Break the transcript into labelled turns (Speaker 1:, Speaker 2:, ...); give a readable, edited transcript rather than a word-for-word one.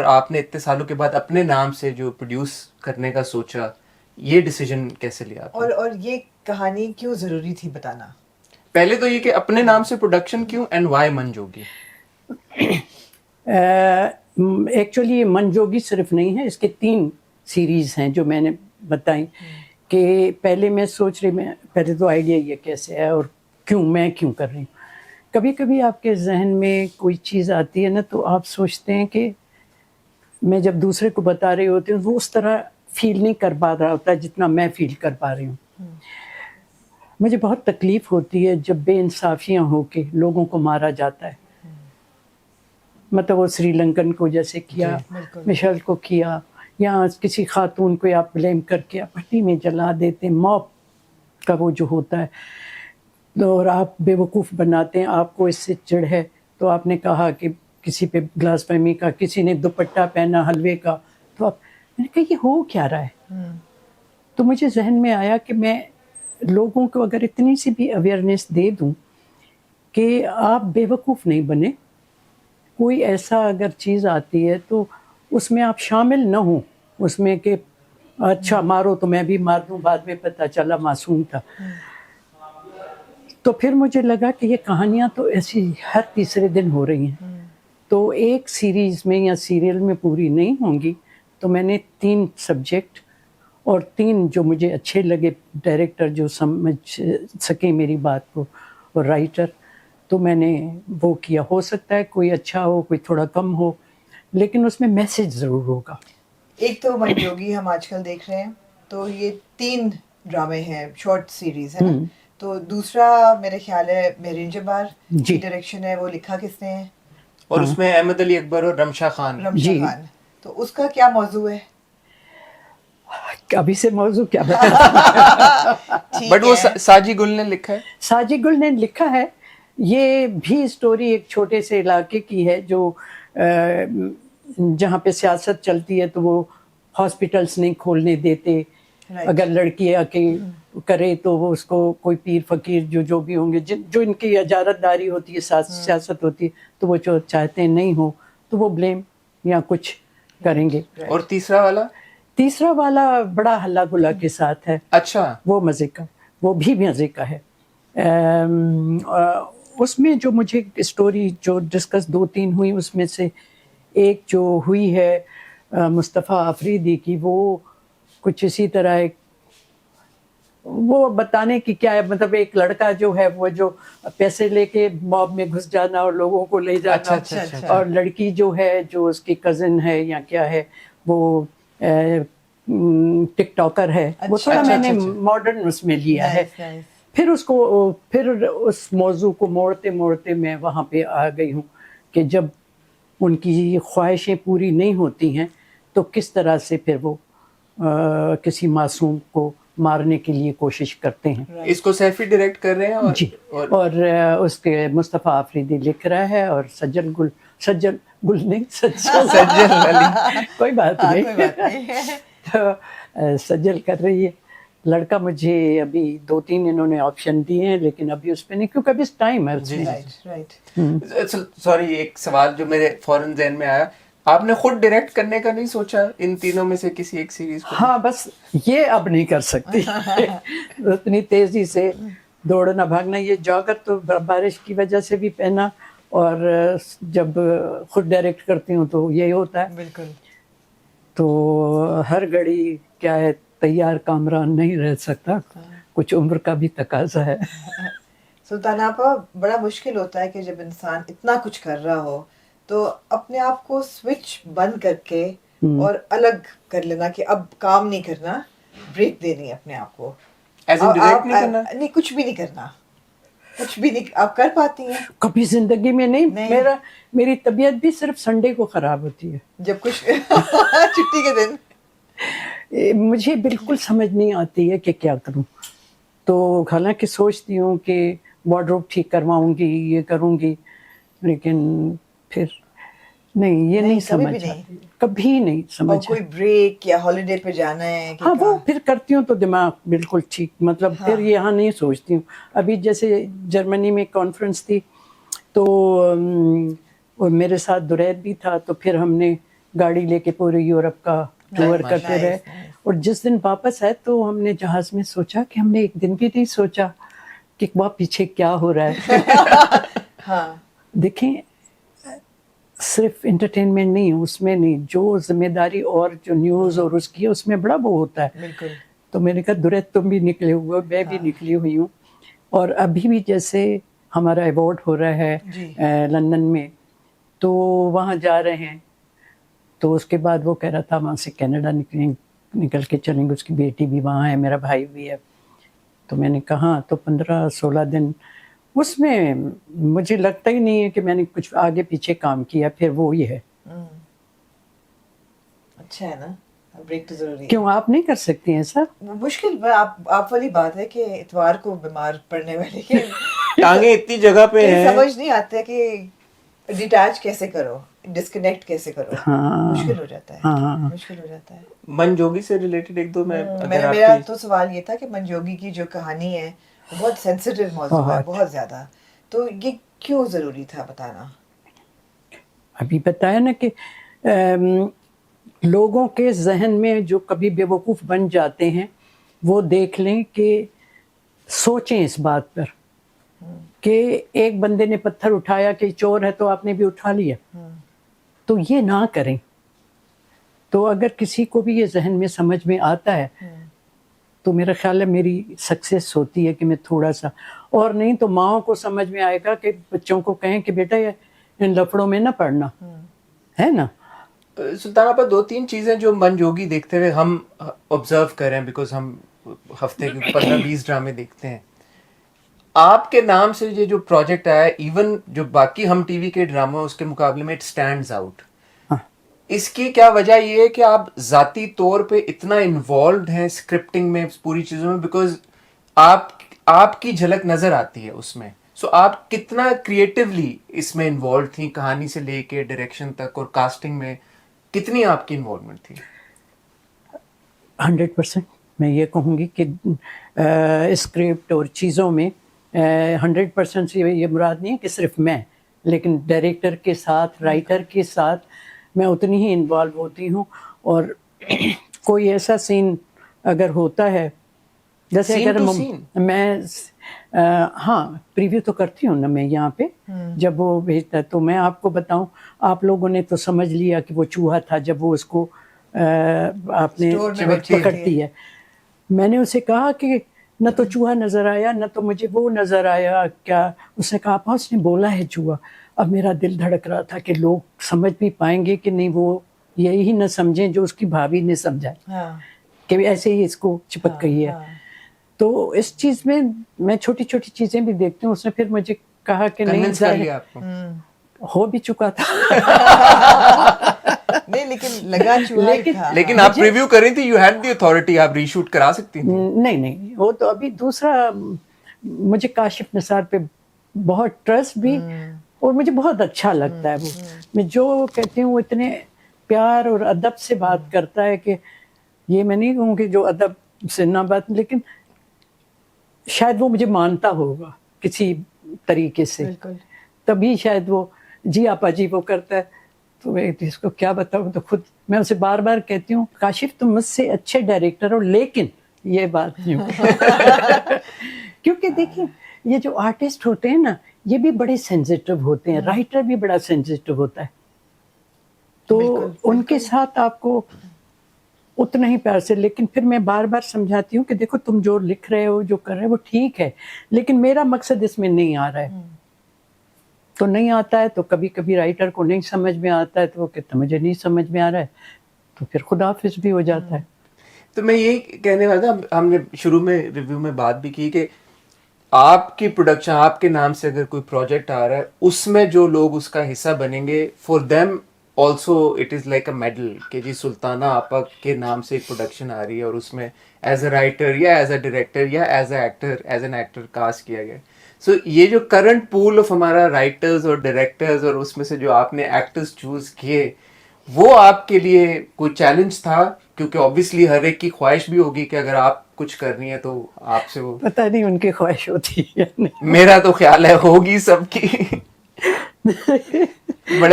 Speaker 1: اور آپ نے اتنے سالوں کے بعد اپنے نام سے جو پروڈیوس کرنے کا سوچا, یہ ڈیسیجن کیسے لیا آپ نے؟
Speaker 2: اور یہ کہانی کیوں ضروری تھی بتانا؟
Speaker 1: پہلے تو یہ کہ اپنے نام سے پروڈکشن کیوں, اینڈ وائی من جوگی؟
Speaker 3: ایکچولی من جوگی صرف نہیں ہے, اس کے 3 سیریز ہیں جو میں نے بتائیں. کہ پہلے میں سوچ رہی, میں پہلے تو آئیڈیا یہ کیسے ہے اور میں کیوں کر رہی ہوں. کبھی کبھی آپ کے ذہن میں کوئی چیز آتی ہے نا, تو آپ سوچتے ہیں کہ میں جب دوسرے کو بتا رہی ہوتی ہوں وہ اس طرح فیل نہیں کر پا رہا ہوتا جتنا میں فیل کر پا رہی ہوں. مجھے بہت تکلیف ہوتی ہے جب بے انصافیاں ہو کے لوگوں کو مارا جاتا ہے. مطلب وہ سری لنکن کو جیسے کیا, مشل کو کیا, یا کسی خاتون کو آپ بلیم کر کے بھٹی میں جلا دیتے, موب کا وہ جو ہوتا ہے, اور آپ بے وقوف بناتے ہیں. آپ کو اس سے چڑ ہے تو آپ نے کہا کہ کسی پہ گلاس فہمی کا, کسی نے دوپٹہ پہنا حلوے کا, تو آپ, میں نے کہا یہ ہو کیا رہا ہے. تو مجھے ذہن میں آیا کہ میں لوگوں کو اگر اتنی سی بھی اویئرنیس دے دوں کہ آپ بے وقوف نہیں بنے, کوئی ایسا اگر چیز آتی ہے تو اس میں آپ شامل نہ ہوں, اس میں کہ اچھا مارو تو میں بھی مار دوں, بعد میں پتہ چلا معصوم تھا. تو پھر مجھے لگا کہ یہ کہانیاں تو ایسی ہر تیسرے دن ہو رہی ہیں, تو ایک سیریز میں یا سیریل میں پوری نہیں ہوں گی. تو میں نے 3 سبجیکٹ اور 3 جو مجھے اچھے لگے, ڈائریکٹر جو سمجھ سکے میری بات کو, اور رائٹر, تو میں نے وہ کیا. ہو سکتا ہے کوئی اچھا ہو, کوئی تھوڑا کم ہو, لیکن اس میں میسج ضرور ہوگا.
Speaker 2: ایک تو من جوگی ہم آج کل دیکھ رہے ہیں, تو یہ 3 ڈرامے ہیں, شارٹ سیریز ہے نا. تو دوسرا میرے خیال ہے مہرین جبار کی ڈائریکشن ہے, وہ لکھا کس نے ہے؟
Speaker 1: اور اس میں احمد علی اکبر اور رمشا خان.
Speaker 2: خان. تو اس کا کیا موضوع ہے؟
Speaker 3: ابھی سے موضوع کیا بتا,
Speaker 1: بٹ وہ ساجی گل نے لکھا ہے.
Speaker 3: ساجی گل نے لکھا ہے. یہ بھی اسٹوری ایک چھوٹے سے علاقے کی ہے جو جہاں پہ سیاست چلتی ہے, تو وہ ہاسپٹلس نہیں کھولنے دیتے. اگر لڑکی آ کے کرے تو وہ اس کو کوئی پیر فقیر جو بھی ہوں گے, جو ان کی اجارت داری ہوتی ہے, سیاست ہوتی ہے, تو وہ جو چاہتے ہیں نہیں ہو تو وہ بلیم یا کچھ کریں گے.
Speaker 1: اور تیسرا
Speaker 3: والا بڑا ہلا گلا کے ساتھ ہے.
Speaker 1: اچھا,
Speaker 3: وہ مزے کا, وہ بھی مزے کا ہے. اس میں جو مجھے اسٹوری جو ڈسکس 2-3 ہوئی, اس میں سے ایک جو ہوئی ہے مصطفیٰ آفریدی کی, وہ کچھ اسی طرح ایک, وہ بتانے کی کیا ہے, مطلب ایک لڑکا جو ہے وہ جو پیسے لے کے موب میں گھس جانا اور لوگوں کو لے جانا, اور لڑکی جو ہے جو اس کی کزن ہے یا کیا ہے, وہ ٹک ٹاکر ہے. وہ تھوڑا میں نے ماڈرن اس میں لیا ہے. پھر اس موضوع کو موڑتے موڑتے میں وہاں پہ آ گئی ہوں کہ جب ان کی خواہشیں پوری نہیں ہوتی ہیں تو کس طرح سے پھر وہ کسی معصوم کو مارنے کے لیے کوشش کرتے ہیں.
Speaker 1: اس کو سیفی ڈائریکٹ کر رہے ہیں.
Speaker 3: جی, اور اس کے مصطفیٰ آفریدی لکھ رہا ہے, اور سجل کوئی بات نہیں, تو سجل کر رہی ہے. لڑکا مجھے ابھی 2-3 انہوں نے آپشن دیے ہیں, لیکن ابھی اس پہ نہیں, کیونکہ ابھی ٹائم ہے.
Speaker 1: سوری, ایک سوال جو میرے فوراً ذہن میں آیا, آپ نے خود ڈائریکٹ کرنے کا نہیں سوچا ان تینوں میں سے کسی ایک سیریز کو؟
Speaker 3: ہاں, بس یہ اب نہیں کر سکتی اتنی تیزی سے دوڑنا بھاگنا. یہ جاگر تو بارش کی وجہ سے بھی پہنا, اور جب خود ڈائریکٹ کرتی ہوں تو یہی ہوتا ہے.
Speaker 2: بالکل.
Speaker 3: تو ہر گھڑی کیا ہے, تیار کامران نہیں رہ سکتا, کچھ عمر کا بھی تقاضا ہے.
Speaker 2: سلطانہ آپا, بڑا مشکل ہوتا ہے کہ جب انسان اتنا کچھ کر رہا ہو تو اپنے آپ کو سوئچ بند کر کے اور الگ کر لینا کہ اب کام نہیں کرنا, بریک دینی ہے اپنے آپ کو. نہیں, کچھ بھی نہیں کرنا, کچھ بھی نہیں. آپ کر پاتی ہیں؟
Speaker 3: کبھی زندگی میں نہیں. میری طبیعت بھی صرف سنڈے کو خراب ہوتی ہے,
Speaker 2: جب کچھ چھٹی کے دن.
Speaker 3: مجھے بالکل سمجھ نہیں آتی ہے کہ کیا کروں. تو حالانکہ سوچتی ہوں کہ وارڈروب ٹھیک کرواؤں گی, یہ کروں گی, لیکن پھر نہیں, یہ نہیں سمجھ آتی, کبھی نہیں سمجھ.
Speaker 2: اور کوئی بریک یا ہالیڈے پہ جانا ہے؟
Speaker 3: ہاں, وہ پھر کرتی ہوں تو دماغ بالکل ٹھیک, مطلب پھر یہاں نہیں سوچتی ہوں. ابھی جیسے جرمنی میں کانفرنس تھی, تو میرے ساتھ درید بھی تھا, تو پھر ہم نے गाड़ी लेके पूरे यूरोप का टूर करते रहे. और जिस दिन वापस आए तो हमने जहाज में सोचा कि हमने एक दिन भी नहीं सोचा कि वहाँ पीछे क्या हो रहा है.
Speaker 2: हाँ
Speaker 3: देखें, सिर्फ इंटरटेनमेंट नहीं, उसमें नहीं, जो जिम्मेदारी और जो न्यूज़ और उसकी है उसमें बड़ा वो होता है.
Speaker 2: बिल्कुल.
Speaker 3: तो मैंने कहा दुरैत तुम भी निकले हुए, मैं भी निकली हुई हूँ. और अभी भी जैसे हमारा अवार्ड हो रहा है लंदन में, तो वहाँ जा रहे हैं. तो उसके बाद वो कह रहा था वहाँ से कनाडा निकल के चलेंगे, उसकी बेटी भी वहाँ है, मेरा भाई भी है. तो मैंने कहा तो 15-16 दिन, उसमें मुझे लगता ही नहीं है कि मैंने कुछ आगे पीछे काम किया. फिर वो ही है.
Speaker 2: अच्छा है ना, ब्रेक तो जरूरी है.
Speaker 3: क्यों आप नहीं कर सकती हैं सर?
Speaker 2: मुश्किल आप वाली बात है कि इतवार को बीमार पड़ने वाले के
Speaker 1: टांगे इतनी जगह पे
Speaker 2: ये
Speaker 1: हैं,
Speaker 2: समझ नहीं आता कि डिटैच कैसे करो, डिस्कनेक्ट कैसे करो.
Speaker 3: हाँ.
Speaker 2: मुश्किल हो जाता है.
Speaker 3: हाँ.
Speaker 2: मुश्किल हो जाता है.
Speaker 1: मनजोगी से रिलेटेड एक दो मैं अगर
Speaker 2: मेरा
Speaker 1: आपकी
Speaker 2: तो सवाल ये था कि मंजोगी की जो कहानी है बहुत सेंसिटिव मौजू है, बहुत ज्यादा. तो ये क्यों जरूरी था बताना?
Speaker 3: अभी बताया ना कि लोगों के जहन में जो कभी बेवकूफ़ बन जाते हैं वो देख लें कि सोचें इस बात पर कि एक बंदे ने पत्थर उठाया कि चोर है तो आपने भी उठा लिया. तो ये ना करें. तो अगर किसी को भी ये जहन में समझ में आता है तो मेरा ख्याल है मेरी सक्सेस होती है कि मैं थोड़ा सा, और नहीं तो माओ को समझ में आएगा कि बच्चों को कहें कि बेटा ये इन लफड़ों में ना पड़ना, है ना.
Speaker 1: सुल्तान आपा, 2-3 चीजें जो मनजोगी देखते हुए हम ऑब्जर्व कर रहे हैं, बिकॉज हम हफ्ते के 15-20 ड्रामे देखते हैं. आपके नाम से ये जो प्रोजेक्ट आया, इवन जो बाकी हम टीवी के ड्रामा उसके मुकाबले में इट स्टैंड्स आउट. इसकी क्या वजह ये है कि आप जाती तौर पे इतना इन्वॉल्व हैं स्क्रिप्टिंग में, पूरी चीजों में, बिकॉज आपकी झलक नजर आती है उसमें. सो आप कितना क्रिएटिवली इसमें इन्वॉल्व थी, कहानी से लेके डायरेक्शन तक और कास्टिंग में कितनी आपकी इन्वॉल्वमेंट थी?
Speaker 3: 100% मैं ये कहूँगी कि स्क्रिप्ट और चीज़ों में 100% से ये मुराद नहीं है कि सिर्फ मैं, लेकिन डायरेक्टर के साथ, राइटर के साथ मैं उतनी ही इन्वॉल्व होती हूँ. और कोई ऐसा सीन अगर होता है, जैसे
Speaker 1: Scene
Speaker 3: अगर
Speaker 1: to scene?
Speaker 3: मैं हाँ प्रीव्यू तो करती हूँ ना मैं यहाँ पे, जब वो भेजता है. तो मैं आपको बताऊँ, आप लोगों ने तो समझ लिया कि वो चूहा था जब वो उसको आपने पकड़ती है. मैंने उसे कहा कि न तो चूहा नजर आया न तो मुझे वो नजर आया. क्या उसने कहा, आपा उसने बोला है चूहा. अब मेरा दिल धड़क रहा था कि लोग समझ भी पाएंगे कि नहीं, वो यही न समझें जो उसकी भाभी ने समझा कि ऐसे ही इसको चिपक गई है. तो इस चीज़ में मैं छोटी छोटी चीज़ें भी देखती हूँ. उसने फिर मुझे कहा कि नहीं,
Speaker 1: कर लिया आपको?
Speaker 3: हो भी चुका था.
Speaker 2: नहीं, लेकिन लगा चूहा ही था.
Speaker 1: लेकिन आप रिव्यू कर रही थी, यू हैड द अथॉरिटी, आप रीशूट करा सकती थी.
Speaker 3: नहीं, वो तो अभी दूसरा, मुझे काशिफ निसार पे बहुत ट्रस्ट भी और मुझे बहुत अच्छा लगता है. वो मैं जो कहती हूँ वो इतने प्यार और अदब से बात करता है कि ये मैं नहीं कहूँ कि जो अदब से ना बात, लेकिन शायद वो मुझे मानता होगा किसी तरीके से, तभी शायद वो जी आपा जी वो करता है. तो मैं इसको क्या बताऊँ, तो खुद मैं उसे बार बार कहती हूँ, काशिफ तुम मुझसे अच्छे डायरेक्टर हो, लेकिन ये बात नहीं क्योंकि देखिए ये जो आर्टिस्ट होते हैं ना, ये भी बड़े सेंसिटिव होते हैं, राइटर भी बड़ा सेंसिटिव होता है. तो उनके साथ आपको उतना ही प्यार से, लेकिन फिर मैं बार बार समझाती हूँ कि देखो तुम जो लिख रहे हो, जो कर रहे हो वो ठीक है, लेकिन मेरा मकसद इसमें नहीं आ रहा है. तो नहीं आता है तो कभी कभी राइटर को नहीं समझ में आता है तो वो कहता मुझे नहीं समझ में आ रहा है, तो फिर खुदाफिज भी हो जाता है.
Speaker 1: तो मैं यही कहने वाला था, हमने शुरू में रिव्यू में बात भी की कि आपकी प्रोडक्शन, आपके नाम से अगर कोई प्रोजेक्ट आ रहा है, उसमें जो लोग उसका हिस्सा बनेंगे, for them also it is like a medal कि जी सुल्ताना आपा के नाम से एक प्रोडक्शन आ रही है और उसमें एज अ राइटर या एज अ डायरेक्टर या as a actor, as an actor cast किया गया. सो ये जो करंट पूल ऑफ हमारा राइटर्स और डायरेक्टर्स और उसमें से जो आपने एक्टर्स चूज किए, वो आपके लिए कोई चैलेंज था? क्योंकि ऑब्वियसली हर एक की ख्वाहिश भी होगी कि अगर आप कुछ कर रही हैं तो आपसे वो,
Speaker 3: पता नहीं उनकी ख्वाहिश होती है नहीं.
Speaker 1: मेरा तो ख्याल है होगी सबकी.